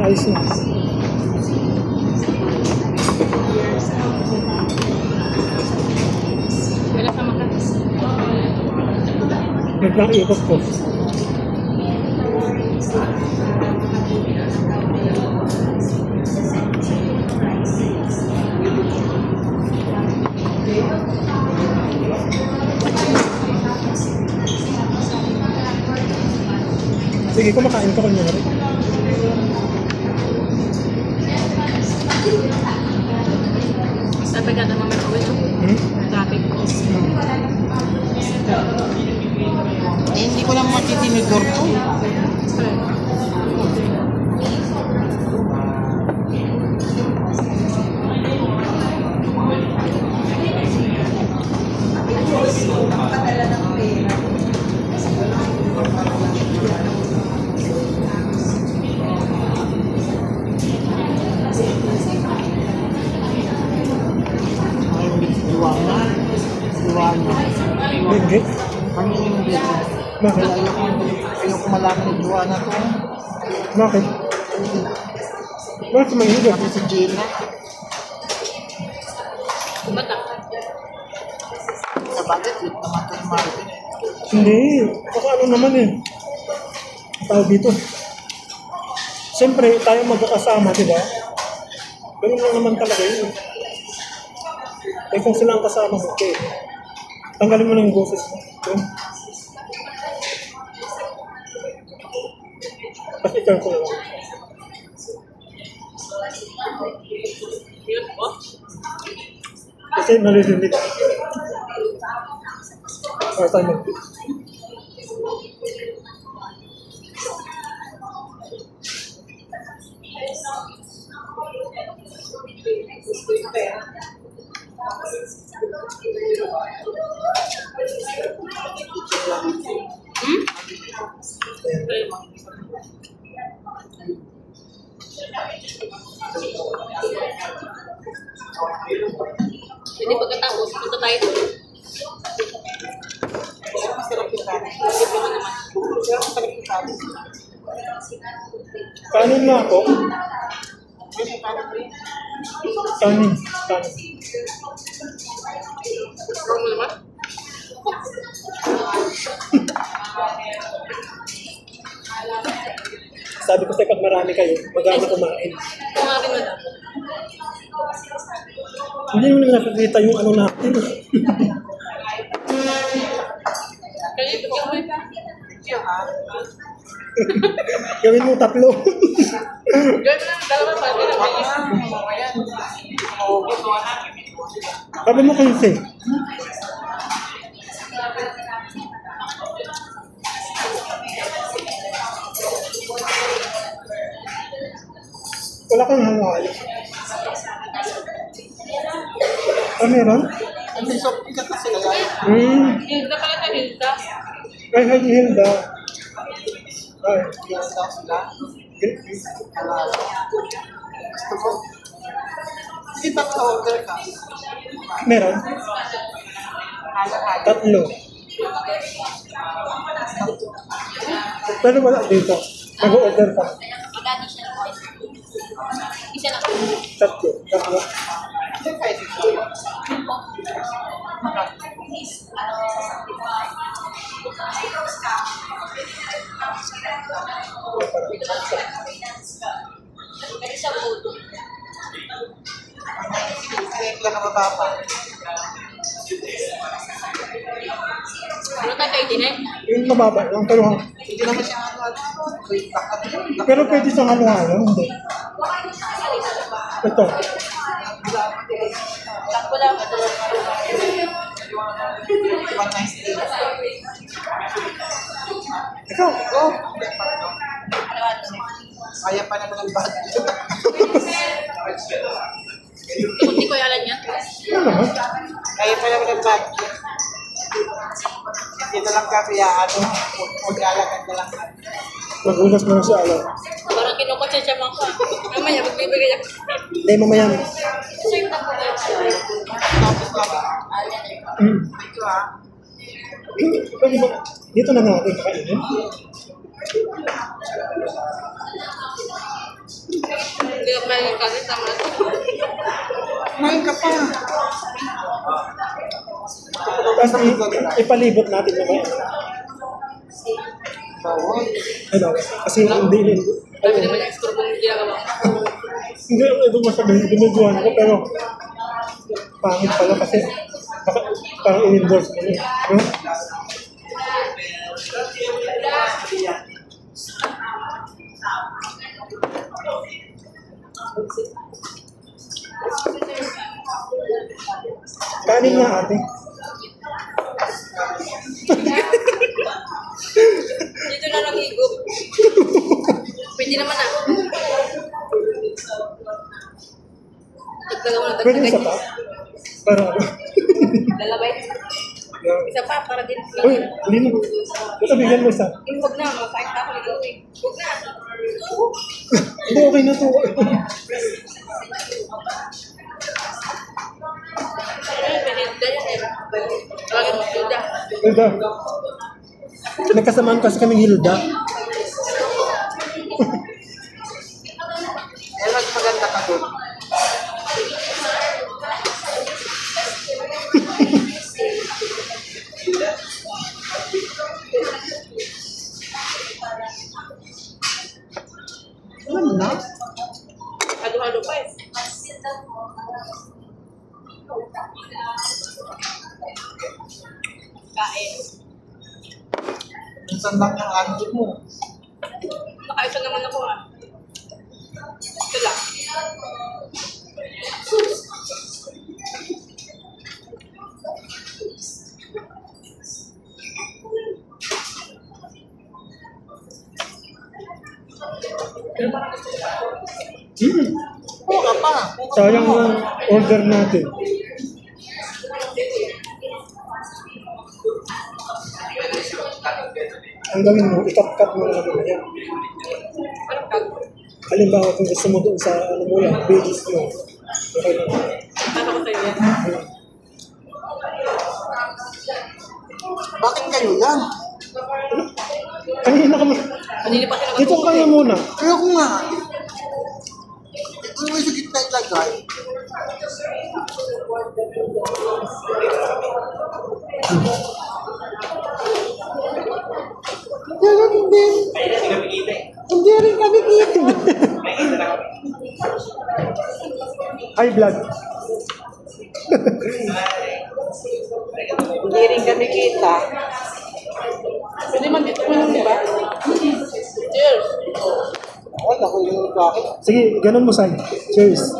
Ayos na. Wala sa maka. Naglang ikot ko. Sige, kumakain ka kunyari. Sabi ka naman may uwi, no? Traffic. Eh, hindi ko lang matitinidor ko. Hindi. Ano yung dito? Bakit? Ayoko malaman yung duwa na to. Bakit? Bakit mahilig? Sabi si Gina, Batak. sa bakit, wait naman to ni Marvin. Hindi. Kasi ano naman eh. Tawag dito. Siyempre, tayo magkakasama, di ba? Ganun lang naman talaga yun. Eh kung sila ang kasama mo, okay. Tanggalin mo na yung boses mo. Yun. Kasi ikaw ko lang. Yun po. Kasi nalilinig. Para tayo mag- Hindi pagkatapos, punta tayo doon. Pero masarap yung kanin. Pero masarap yung kanin. Kanin na ako. Pero yung kanin ko yun. Kanin. Kanin. Wrong mo naman? Sabi ko sa'yo, pag marami kayo, mag-ama kumain. Kumarin mo na. Hindi mo na nakikita yung ano natin. Kaya ito yung may Gawin mo tatlo. Gawin na, dalawa pa. Wag na, mamaya. Maugot. Sabi mo kasi. Wala kang halo-halo. Ah, meron? Ang may soft drink kasi sila yan. Hilda pala sa Hilda. Ay, Hilda. Ay, Yan daw sila. Wala. Gusto mo? Sige, order ka. meron? Halo-halo. Tatlo. Pero wala dito. Mag-order ka. Magkano siya? Isa lang. Tatlo. Tatlo. Hindi kahit ito. Isa po. Sige, lang na mababa. Ano tayo kayo din eh? Yung mababa, yung taluhan. Hindi naman siya ano. Wait, Pero pwede sa halo-halo, hindi. Ito. Takbo lang. Madala. 190. Ikaw. Oh, kaya pa naman ang budget. Hindi ko yalan yan. Ano naman? Kaya pa naman ang budget. Hindi na lang kaya ano, mag-alakad na lang. Magulas na siya, alam. Parang kinukotsa siya mga ka. Mamaya, magbibigay ako. Hindi, mamaya. Kasi yung takbo ko. Tapos lang. Ito ha. Pwede ba? Dito na natin kakainin. Sabay yung kanin sama na. Kumain ka pa. Tapos ipalibot natin naman. Bawal. Ano? Kasi hindi rin. Sabi naman yung store kung ginagawa ko. Hindi ito masabihin, ginuguhan ko pero pangit pala kasi parang in-endorse mo yun. No? Kanin nga ate. Dito na lang higop. Pwede naman ah. Dagdagan mo na Pwede dagdagan isa niya. pa? Para ano? Lalabay. Yeah. Isa pa para din. Uy, hindi na. Basta bigyan mo isa. Huwag na, makain na ako nito eh. Huwag na. Hindi, okay na to. Pinilda yan eh. Talagang magpilda. Hilda. Nagkasamaan kasi kaming Hilda. Ay, maganda ka doon. Ano na? Halo-halo pa eh. Kain. Minsan lang yung anti mo. Nakaisa naman ako ah. Ito lang. Oo ka pa. Sayang na order natin. Ang gawin mo, ikat-cut mo na naman yan. Parang kag. Halimbawa, kung gusto mo doon sa ano mo lang, pages mo. Okay lang. Ano ko sa'yo yan? Bakit kayo yan? Kanina ka mo. Kanina pa sila Dito ka na muna. Kaya ko nga. Ito mo sa gitna ilagay. Kaya hindi. Hindi rin kami kita. High blood. Hindi rin kami kita. Pwede man dito man, di ba? Cheers! Wala ko yung bakit. Sige, ganun mo, Sai. Cheers.